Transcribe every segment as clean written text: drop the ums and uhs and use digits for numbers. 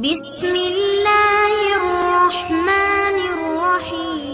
بسم اللہ الرحمن الرحیم۔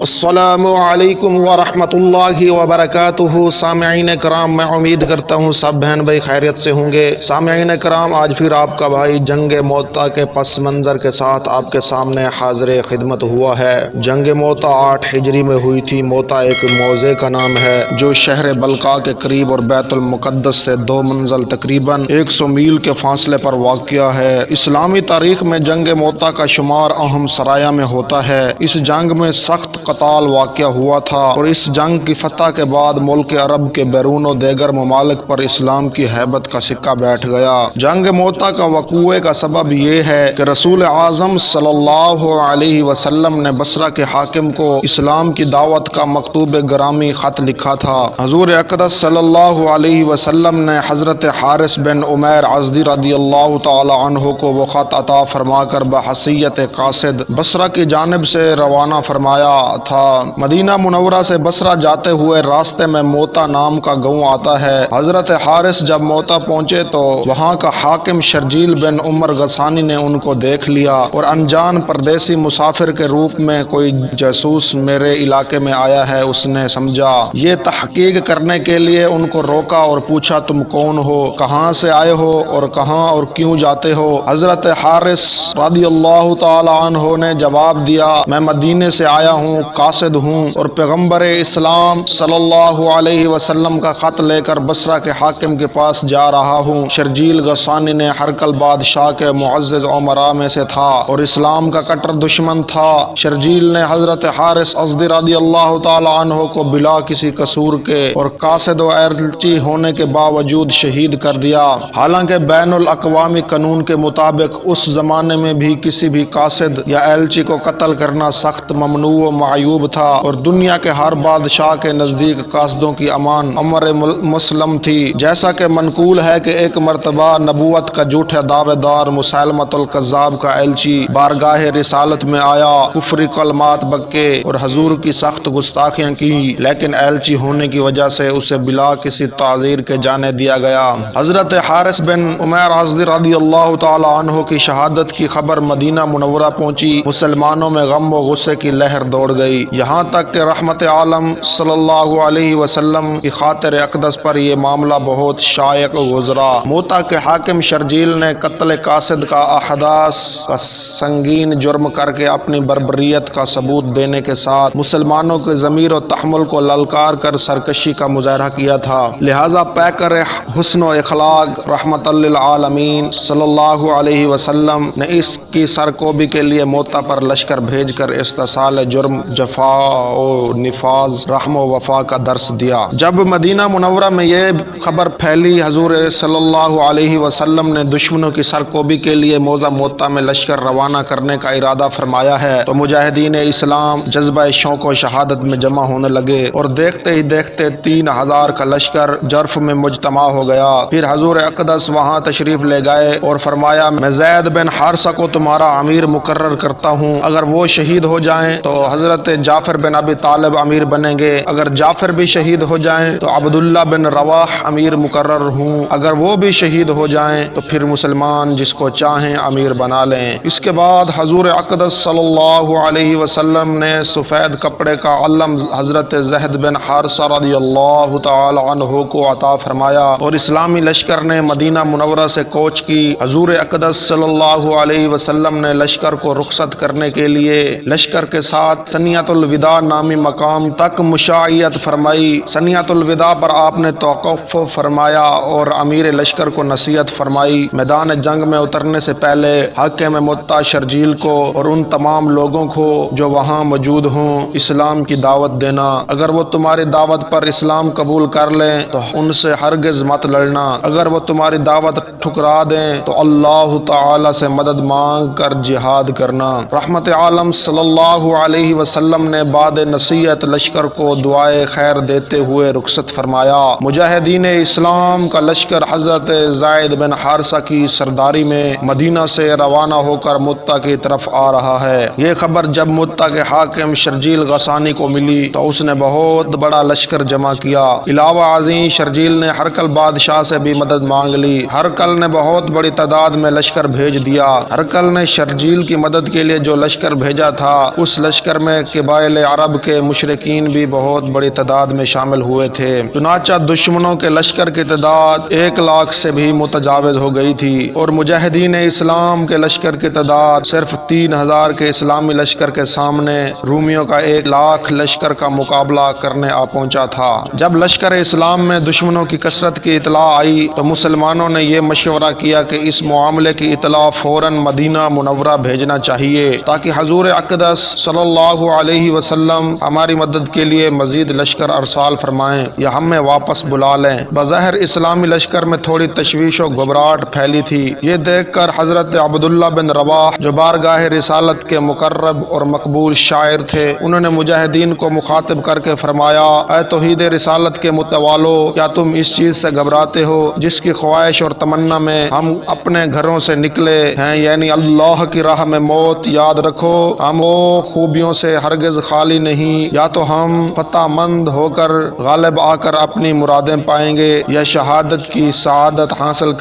السلام علیکم ورحمۃ اللہ وبرکاتہ۔ سامعین کرام، میں امید کرتا ہوں سب بہن بھائی خیریت سے ہوں گے۔ سامعین کرام، آج پھر آپ کا بھائی جنگ موتا کے پس منظر کے ساتھ آپ کے سامنے حاضر خدمت ہوا ہے۔ جنگ موتا 8 ہجری میں ہوئی تھی۔ موتا ایک موضع کا نام ہے جو شہر بلقاء کے قریب اور بیت المقدس سے 2 منزل تقریباً 100 میل کے فاصلے پر واقع ہے۔ اسلامی تاریخ میں جنگ موتا کا شمار اہم سرایہ میں ہوتا ہے۔ اس جنگ میں سخت قتال واقع ہوا تھا اور اس جنگ کی فتح کے بعد ملک عرب کے بیرون و دیگر ممالک پر اسلام کی ہیبت کا سکہ بیٹھ گیا۔ جنگ موتا کا وقوع کا سبب یہ ہے کہ رسول اعظم صلی اللہ علیہ وسلم نے بصرہ کے حاکم کو اسلام کی دعوت کا مکتوب گرامی خط لکھا تھا۔ حضور اقدس صلی اللہ علیہ وسلم نے حضرت حارث بن عمیر ازدی رضی اللہ تعالی عنہ کو وہ خط عطا فرما کر بحیثیت قاصد بصرہ کی جانب سے روانہ فرمایا تھا۔ مدینہ منورہ سے بصرہ جاتے ہوئے راستے میں موتا نام کا گاؤں آتا ہے۔ حضرت حارث جب موتا پہنچے تو وہاں کا حاکم شرجیل بن عمر غسانی نے ان کو دیکھ لیا اور انجان پردیسی مسافر کے روپ میں کوئی جاسوس میرے علاقے میں آیا ہے اس نے سمجھا۔ یہ تحقیق کرنے کے لیے ان کو روکا اور پوچھا، تم کون ہو، کہاں سے آئے ہو اور کہاں اور کیوں جاتے ہو؟ حضرت حارث رضی اللہ تعالی عنہ نے جواب دیا، میں مدینے سے آیا ہوں، قاصد ہوں اور پیغمبر اسلام صلی اللہ علیہ وسلم کا خط لے کر بصرہ کے حاکم کے پاس جا رہا ہوں۔ شرجیل غسانی نے ہرقل بادشاہ کے معزز امراء میں سے تھا اور اسلام کا کٹر دشمن تھا۔ شرجیل نے حضرت حارث ازدی رضی اللہ تعالی عنہ کو بلا کسی قصور کے اور قاصد و ایلچی ہونے کے باوجود شہید کر دیا۔ حالانکہ بین الاقوامی قانون کے مطابق اس زمانے میں بھی کسی بھی قاصد یا ایلچی کو قتل کرنا سخت ممنوع و معیوب تھا اور دنیا کے ہر بادشاہ کے نزدیک قاصدوں کی امان امر مسلم تھی۔ جیسا کہ منقول ہے کہ ایک مرتبہ نبوت کا جھوٹا دعوے دار مسیلمۃ الکذاب کا ایلچی بارگاہ رسالت میں آیا، کفری کلمات بکے اور حضور کی سخت گستاخیاں کی، لیکن ایلچی ہونے کی وجہ سے اسے بلا کسی تعذیر کے جانے دیا گیا۔ حضرت حارث بن عمیر ازدی رضی اللہ تعالی عنہ کی شہادت کی خبر مدینہ منورہ پہنچی۔ مسلمانوں میں غم و غصے کی لہر دوڑ گئی، یہاں تک کہ رحمت عالم صلی اللہ علیہ وسلم کی خاطر اقدس پر یہ معاملہ بہت شائق گزرا۔ موتا کے حاکم شرجیل نے قتل قاصد کا احداث کا سنگین جرم کر کے اپنی بربریت کا ثبوت دینے کے ساتھ مسلمانوں کے ضمیر و تحمل کو للکار کر سرکشی کا مظاہرہ کیا تھا۔ لہذا پیکر حسن و اخلاق رحمت للعالمین صلی اللہ علیہ وسلم نے اس کی سرکوبی کے لیے موتا پر لشکر بھیج کر استحصال جرم، جفا و نفاذ، رحم و وفا کا درس دیا۔ جب مدینہ منورہ میں یہ خبر پھیلی، حضور صلی اللہ علیہ وسلم نے دشمنوں کی سرکوبی کے لیے موضع موتا میں لشکر روانہ کرنے کا ارادہ فرمایا ہے تو مجاہدین اسلام جذبہ شوق و شہادت میں جمع ہونے لگے اور دیکھتے ہی دیکھتے 3000 کا لشکر جرف میں مجتمع ہو گیا۔ پھر حضور اقدس وہاں تشریف لے گئے اور فرمایا، میں زید بن حارثہ کو تمہارا امیر مقرر کرتا ہوں، اگر وہ شہید ہو جائیں تو حضرت جعفر بن ابی طالب امیر بنیں گے، اگر جعفر بھی شہید ہو جائیں تو عبداللہ بن رواح امیر مقرر ہوں، اگر وہ بھی شہید ہو جائیں تو پھر مسلمان جس کو چاہیں امیر بنا لیں۔ اس کے بعد حضور اقدس صلی اللہ علیہ وسلم نے سفید کپڑے کا علم حضرت زید بن حارثہ رضی اللہ تعالی عنہ کو عطا فرمایا اور اسلامی لشکر نے مدینہ منورہ سے کوچ کی۔ حضور اقدس صلی اللہ علیہ وسلم نے لشکر کو رخصت کرنے کے لیے لشکر کے ساتھ ثنیۃ الوداع نامی مقام تک مشاعیت فرمائی۔ ثنیۃ الوداع پر آپ نے توقف فرمایا اور امیر لشکر کو نصیحت فرمائی، میدان جنگ میں اترنے سے پہلے حاکم موتا شرجیل کو اور ان تمام لوگوں کو جو وہاں موجود ہوں اسلام کی دعوت دینا۔ اگر وہ تمہاری دعوت پر اسلام قبول کر لیں تو ان سے ہرگز مت لڑنا، اگر وہ تمہاری دعوت ٹھکرا دیں تو اللہ تعالی سے مدد مانگ کر جہاد کرنا۔ رحمت عالم صلی اللہ علیہ وسلم وسلم نے بعد نصیحت لشکر کو دعائے خیر دیتے ہوئے رخصت فرمایا۔ مجاہدین اسلام کا لشکر حضرت زید بن حارثہ کی سرداری میں مدینہ سے روانہ ہو کر مطہ کی طرف آ رہا ہے۔ یہ خبر جب مطہ کے حاکم شرجیل غسانی کو ملی تو اس نے بہت بڑا لشکر جمع کیا۔ علاوہ ازیں شرجیل نے ہرقل بادشاہ سے بھی مدد مانگ لی۔ ہرقل نے بہت بڑی تعداد میں لشکر بھیج دیا۔ ہرقل نے شرجیل کی مدد کے لیے جو لشکر بھیجا تھا اس لشکر میں قبائل عرب کے مشرکین بھی بہت بڑی تعداد میں شامل ہوئے تھے۔ چنانچہ دشمنوں کے لشکر کی تعداد 1,00,000 سے بھی متجاوز ہو گئی تھی اور مجاہدین اسلام کے لشکر کی تعداد صرف 3,000 کے اسلامی لشکر کے سامنے رومیوں کا 1,00,000 لشکر کا مقابلہ کرنے آ پہنچا تھا۔ جب لشکر اسلام میں دشمنوں کی کثرت کی اطلاع آئی تو مسلمانوں نے یہ مشورہ کیا کہ اس معاملے کی اطلاع فوراً مدینہ منورہ بھیجنا چاہیے تاکہ حضور اقدس صلی اللہ علیہ وسلم ہماری مدد کے لیے مزید لشکر ارسال فرمائیں یا ہمیں واپس بلا لیں۔ بظاہر اسلامی لشکر میں تھوڑی تشویش و گھبراہٹ پھیلی تھی۔ یہ دیکھ کر حضرت عبداللہ بن رواح جو بارگاہ رسالت کے مقرب اور مقبول شاعر تھے، انہوں نے مجاہدین کو مخاطب کر کے فرمایا: اے توحید رسالت کے متوالو، کیا تم اس چیز سے گھبراتے ہو جس کی خواہش اور تمنا میں ہم اپنے گھروں سے نکلے ہیں، یعنی اللہ کی راہ میں موت؟ یاد رکھو، ہم وہ خوبیوں سے ہرگز خالی نہیں، یا تو ہم فتح مند ہو کر غالب آ کر اپنی مرادیں پائیں گے یا شہادت کی سعادت حاصل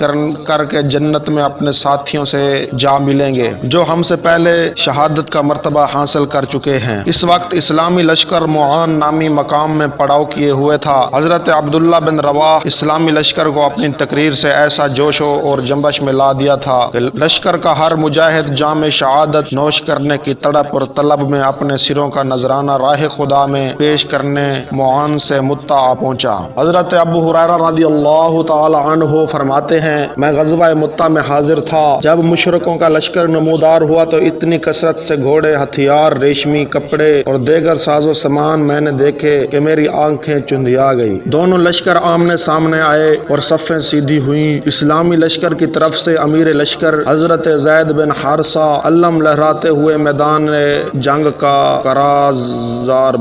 کر کے جنت میں اپنے ساتھیوں سے جا ملیں گے جو ہم سے پہلے شہادت کا مرتبہ حاصل کر چکے ہیں۔ اس وقت اسلامی لشکر معان نامی مقام میں پڑاؤ کیے ہوئے تھا۔ حضرت عبداللہ بن رواح اسلامی لشکر کو اپنی تقریر سے ایسا جوش اور جنبش میں لا دیا تھا کہ لشکر کا ہر مجاہد جام شہادت نوش کرنے کی تڑپ اور طلب میں اپنے سروں کا نذرانہ راہ خدا میں پیش کرنے معان سے مطہ آ پہنچا۔ حضرت ابو ہریرہ رضی اللہ تعالی عنہ فرماتے ہیں، میں غزوہ مطہ میں حاضر تھا۔ جب مشرکوں کا لشکر نمودار ہوا تو اتنی کثرت سے گھوڑے، ہتھیار، ریشمی کپڑے اور دیگر ساز و سامان میں نے دیکھے کہ میری آنکھیں چندھیا گئی۔ دونوں لشکر آمنے سامنے آئے اور صفیں سیدھی ہوئیں۔ اسلامی لشکر کی طرف سے امیر لشکر حضرت زید بن حارثہ علم لہراتے ہوئے میدان جنگ کا کرازار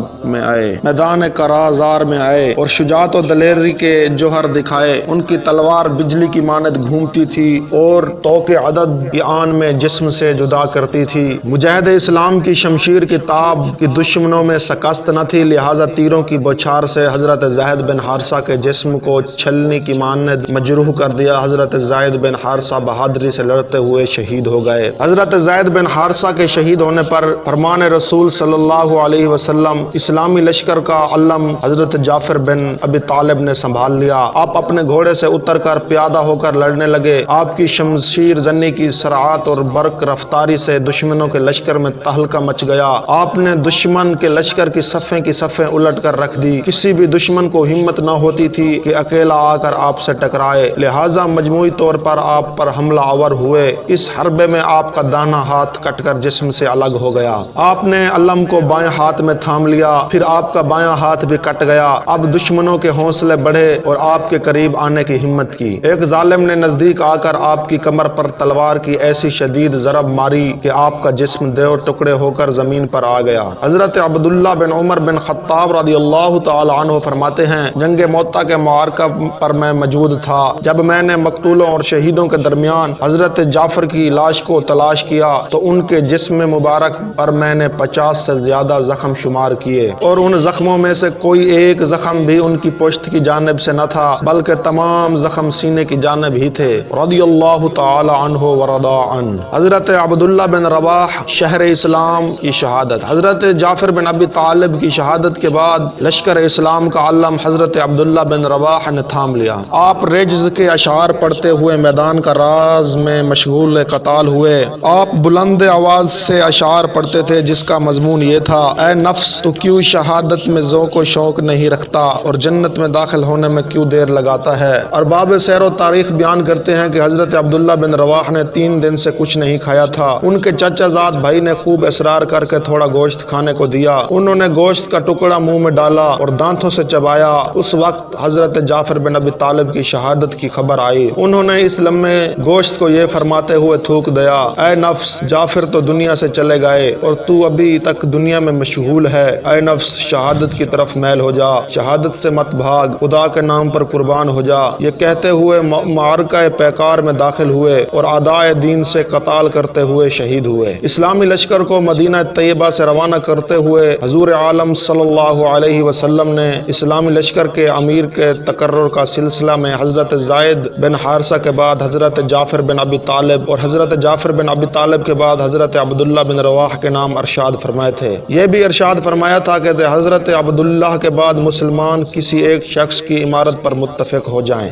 میں آئے اور شجاعت و دلیری کے جوہر دکھائے۔ ان کی تلوار بجلی کی مانند گھومتی تھی اور توق عدد کی آن میں جسم سے جدا کرتی تھی۔ مجاہد اسلام کی شمشیر کی تاب کی دشمنوں میں شکست نہ تھی، لہذا تیروں کی بوچھار سے حضرت زید بن حارثہ کے جسم کو چھلنی کی مانند مجروح کر دیا۔ حضرت زید بن حارثہ بہادری سے لڑتے ہوئے شہید ہو گئے۔ حضرت زید بن حارثہ کے شہید ہونے پر فرمان رسول صلی اللہ علیہ وسلم اسلامی لشکر کا علم حضرت جعفر بن ابی طالب نے سنبھال لیا۔ آپ اپنے گھوڑے سے اتر کر پیادہ ہو کر لڑنے لگے۔ آپ کی شمشیر زنی کی سرعت اور برق رفتاری سے دشمنوں کے لشکر میں تہلکہ مچ گیا۔ آپ نے دشمن کے لشکر کی صفیں الٹ کر رکھ دی۔ کسی بھی دشمن کو ہمت نہ ہوتی تھی کہ اکیلا آ کر آپ سے ٹکرائے، لہذا مجموعی طور پر آپ پر حملہ آور ہوئے۔ اس حربے میں آپ کا داہنا ہاتھ کٹ کر جسم سے الگ ہو گیا۔ آپ نے علم کو بائیں ہاتھ میں تھام لیا، پھر آپ کا بایاں ہاتھ بھی کٹ گیا۔ اب دشمنوں کے حوصلے بڑھے اور آپ کے قریب آنے کی ہمت کی۔ ایک ظالم نے نزدیک آ کر آپ کی کمر پر تلوار کی ایسی شدید ضرب ماری کہ آپ کا جسم دو ٹکڑے ہو کر زمین پر آ گیا۔ حضرت عبداللہ بن عمر بن خطاب رضی اللہ تعالی عنہ فرماتے ہیں، جنگ موطا کے معرکہ پر میں موجود تھا۔ جب میں نے مقتولوں اور شہیدوں کے درمیان حضرت جعفر کی لاش کو تلاش کیا تو ان کے جسم مبارک پر میں نے 50 سے زیادہ زخم شمار کیے اور ان زخموں میں سے کوئی ایک زخم بھی ان کی پشت کی جانب سے نہ تھا، بلکہ تمام زخم سینے کی جانب ہی تھے۔ رضی اللہ تعالی عنہ ورضا عنہ۔ حضرت عبداللہ بن رواح شہر اسلام کی شہادت۔ حضرت جعفر بن ابی طالب کی شہادت کے بعد لشکر اسلام کا علم حضرت عبداللہ بن رواح نے تھام لیا۔ آپ رجز کے اشعار پڑھتے ہوئے میدان کا راز میں مشغول قتال ہوئے۔ آپ بلند آواز سے اشعار پڑھتے تھے جس کا مضمون یہ تھا: اے نفس تو کیوں شہادت میں ذوق و شوق نہیں رکھتا اور جنت میں داخل ہونے میں کیوں دیر لگاتا ہے؟ اور باب سیر و تاریخ بیان کرتے ہیں کہ حضرت عبداللہ بن رواح نے 3 دن سے کچھ نہیں کھایا تھا۔ ان کے چچا زاد بھائی نے خوب اصرار کر کے تھوڑا گوشت کھانے کو دیا۔ انہوں نے گوشت کا ٹکڑا منہ میں ڈالا اور دانتوں سے چبایا۔ اس وقت حضرت جعفر بن ابی طالب کی شہادت کی خبر آئی۔ انہوں نے اس لمحے گوشت کو یہ فرماتے ہوئے تھوک دیا: اے نفس، جعفر تو دنیا سے چلے گئے اور تو ابھی تک دنیا میں مشغول ہے، اے نفس شہادت کی طرف میل ہو جا، شہادت سے مت بھاگ، خدا کے نام پر قربان ہو جا۔ یہ کہتے ہوئے معرکہ پیکار میں داخل ہوئے اور اعدائے دین سے قتال کرتے ہوئے شہید ہوئے۔ اسلامی لشکر کو مدینہ طیبہ سے روانہ کرتے ہوئے حضور عالم صلی اللہ علیہ وسلم نے اسلامی لشکر کے امیر کے تقرر کا سلسلہ میں حضرت زید بن حارثہ کے بعد حضرت جعفر بن ابی طالب اور حضرت جعفر بن ابی طالب کے بعد حضرت عبداللہ بن رواحہ کے نام ارشاد فرمائے تھے۔ یہ بھی ارشاد فرمایا تھا کہ حضرت عبداللہ کے بعد مسلمان کسی ایک شخص کی امارت پر متفق ہو جائیں۔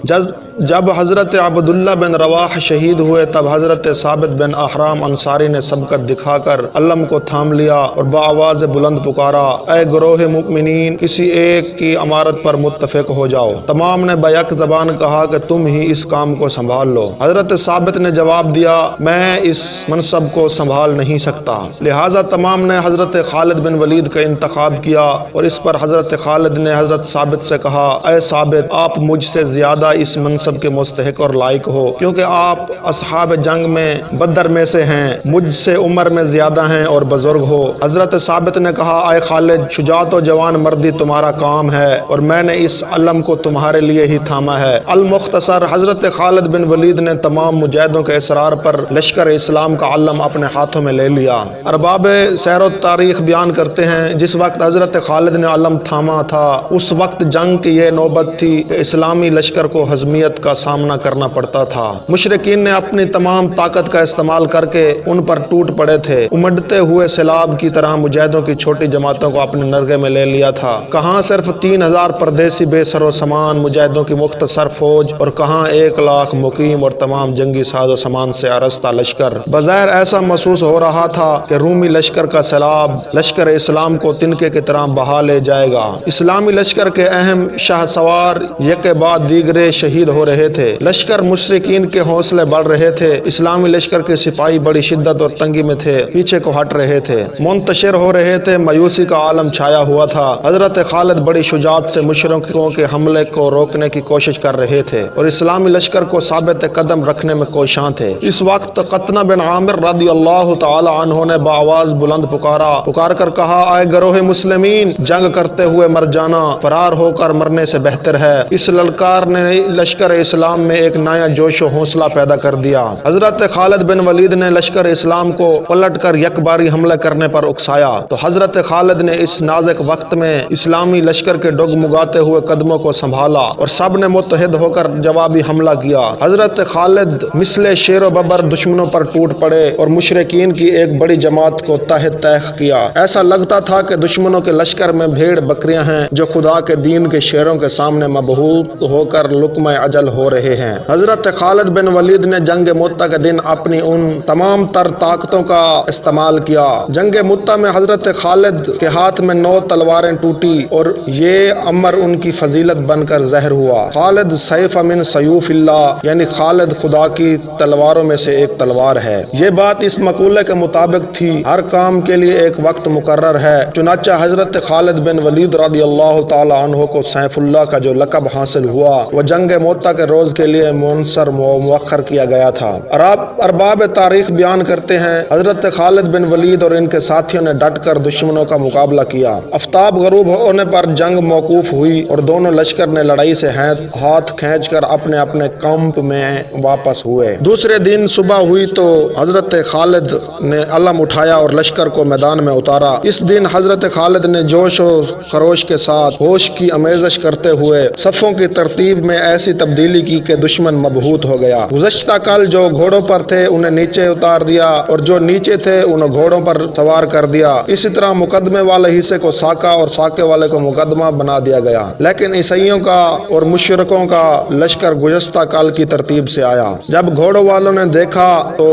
جب حضرت عبداللہ بن رواحہ شہید ہوئے تب حضرت ثابت بن احرام انصاری نے سبقت دکھا کر علم کو تھام لیا اور بآواز بلند پکارا، اے گروہ مؤمنین، کسی ایک کی امارت پر متفق ہو جاؤ۔ تمام نے بیک زبان کہا کہ تم ہی اس کام کو سنبھال لو۔ حضرت ثابت نے جواب دیا، میں اس منصب کو سنبھال نہیں سکتا۔ لہٰذا تمام نے حضرت خالد بن ولید کا انتخاب کیا اور اس پر حضرت خالد نے حضرت ثابت سے کہا، اے ثابت، آپ مجھ سے زیادہ اس منصب کے مستحق اور لائق ہو، کیونکہ آپ اصحاب جنگ میں بدر میں سے ہیں، مجھ سے عمر میں زیادہ ہیں اور بزرگ ہو۔ حضرت ثابت نے کہا، اے خالد، شجاعت و جوان مردی تمہارا کام ہے اور میں نے اس علم کو تمہارے لیے ہی تھاما ہے۔ المختصر، حضرت خالد بن ولید نے تمام مجاہدوں کے اصرار پر لشکر اسلام کا علم اپنے ہاتھوں میں لے لیا۔ ارباب سیر و تاریخ بیان کرتے ہیں، جس وقت حضرت خالد نے علم تھاما تھا اس وقت جنگ کی یہ نوبت تھی کہ اسلامی لشکر کو ہزیمت کا سامنا کرنا پڑتا تھا۔ مشرکین نے اپنی تمام طاقت کا استعمال کر کے ان پر ٹوٹ پڑے تھے، امڈتے ہوئے سیلاب کی طرح مجاہدوں کی چھوٹی جماعتوں کو اپنے نرغے میں لے لیا تھا۔ کہاں صرف 3000 پردیسی بے سر و سامان مجاہدوں کی مختصر فوج اور کہاں 1 لاکھ مقیم اور تمام جنگی ساز و سامان سے آراستہ لشکر۔ بظاہر ایسا محسوس ہو رہا تھا کہ رومی لشکر کا سیلاب لشکر اسلام کو تنکے کی طرح بہا لے جائے گا۔ اسلامی لشکر کے اہم شاہ سوار یک بعد دیگرے شہید ہو رہے تھے، لشکر مشرکین کے حوصلے بڑھ رہے تھے، اسلامی لشکر کے سپاہی بڑی شدت اور تنگی میں تھے، پیچھے کو ہٹ رہے تھے، منتشر ہو رہے تھے، مایوسی کا عالم چھایا ہوا تھا۔ حضرت خالد بڑی شجاعت سے مشرکوں کے حملے کو روکنے کی کوشش کر رہے تھے اور اسلامی لشکر کو ثابت قدم رکھنے میں کوشاں تھے۔ اس وقت قطنہ بن عامر رضی اللہ تعالی عنہ نے بآواز بلند پکار کر کہا، اے گروہ مسلمین، جنگ کرتے ہوئے مر جانا فرار ہو کر مرنے سے بہتر ہے۔ اس للکار نے لشکر اسلام میں ایک نیا جوش و حوصلہ پیدا کر دیا۔ حضرت خالد بن ولید نے لشکر اسلام کو پلٹ کر یک باری حملہ کرنے پر اکسایا تو حضرت خالد نے اس نازک وقت میں اسلامی لشکر کے ڈگمگاتے ہوئے قدموں کو سنبھالا اور سب نے متحد ہو کر جوابی حملہ کیا۔ حضرت خالد مثل شیر و ببر دشمنوں پر ٹوٹ پڑے اور مشرکین کی ایک بڑی جماعت کو تحت تیخ کیا۔ ایسا لگتا تھا کہ دشمنوں کے لشکر میں بھیڑ بکریاں ہیں جو خدا کے دین کے شیروں کے سامنے مبہوت ہو کر لقمہ اجل ہو رہے ہیں۔ حضرت خالد بن ولید نے جنگ مؤتہ کے دن اپنی ان تمام تر طاقتوں کا استعمال کیا۔ جنگ مؤتہ میں حضرت خالد کے ہاتھ میں 9 تلواریں ٹوٹی اور یہ امر ان کی فضیلت بن کر ظاہر ہوا۔ خالد سیف من سیوف اللہ، یعنی خالد خدا کی تلواروں میں سے ایک تلوار ہے۔ یہ بات اس مقولے کے مطابق تھی، ہر کام کے لیے ایک وقت مقرر ہے۔ چنانچہ حضرت خالد بن ولید رضی اللہ تعالی عنہ کو سیف اللہ کا جو لقب حاصل ہوا وہ جنگ مؤتہ کے روز کے لیے منصر مؤخر کیا گیا تھا۔ ارباب تاریخ بیان کرتے ہیں، حضرت خالد بن ولید اور ان کے ساتھیوں نے ڈٹ کر دشمنوں کا مقابلہ کیا۔ آفتاب غروب ہونے پر جنگ موقوف ہوئی اور دونوں لشکر نے لڑائی سے ہاتھ کھینچ کر اپنے اپنے کیمپ میں واپس ہوئے۔ دوسرے دن صبح ہوئی تو حضرت خالد نے علم اٹھایا اور لشکر کو میدان میں اتارا۔ اس دن حضرت خالد نے جوش و خروش کے ساتھ ہوش کی آمیزش کرتے ہوئے صفوں کی ترتیب میں ایسی تبدیلی کی کہ دشمن مبہوت ہو گیا۔ گزشتہ کل جو گھوڑوں پر تھے انہیں نیچے اتار دیا اور جو نیچے تھے انہیں گھوڑوں پر سوار کر دیا۔ اسی طرح مقدمے والے حصے کو ساکا اور ساکے والے کو مقدمہ بنا دیا گیا، لیکن عیسائیوں کا اور مشرکوں کا لشکر گزشتہ کل کی ترتیب سے آیا۔ جب گھوڑوں والوں نے دیکھا تو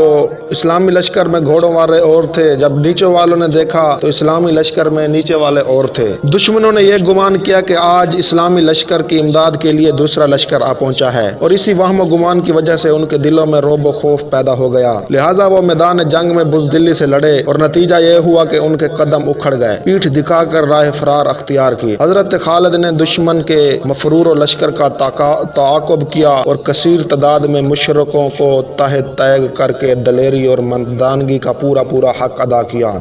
اسلامی لشکر میں گھوڑوں والے اور تھے، جب نیچے والوں نے دیکھا تو اسلامی لشکر میں نیچے والے اور تھے۔ دشمنوں نے یہ گمان کیا کہ آج اسلامی لشکر کی امداد کے لیے دوسرا لشکر آ پہنچا ہے اور اسی وہم و گمان کی وجہ سے ان کے دلوں میں رعب و خوف پیدا ہو گیا، لہذا وہ میدان جنگ میں بزدلی سے لڑے اور نتیجہ یہ ہوا کہ ان کے قدم اکھڑ گئے، پیٹھ دکھا کر راہ فرار اختیار کی۔ حضرت خالد نے دشمن کے مفرور و لشکر کا تعاقب کیا اور کثیر تعداد میں مشرکوں کو تحت تیگ کر کے دلیری اور مردانگی کا پورا حق ادا کیا۔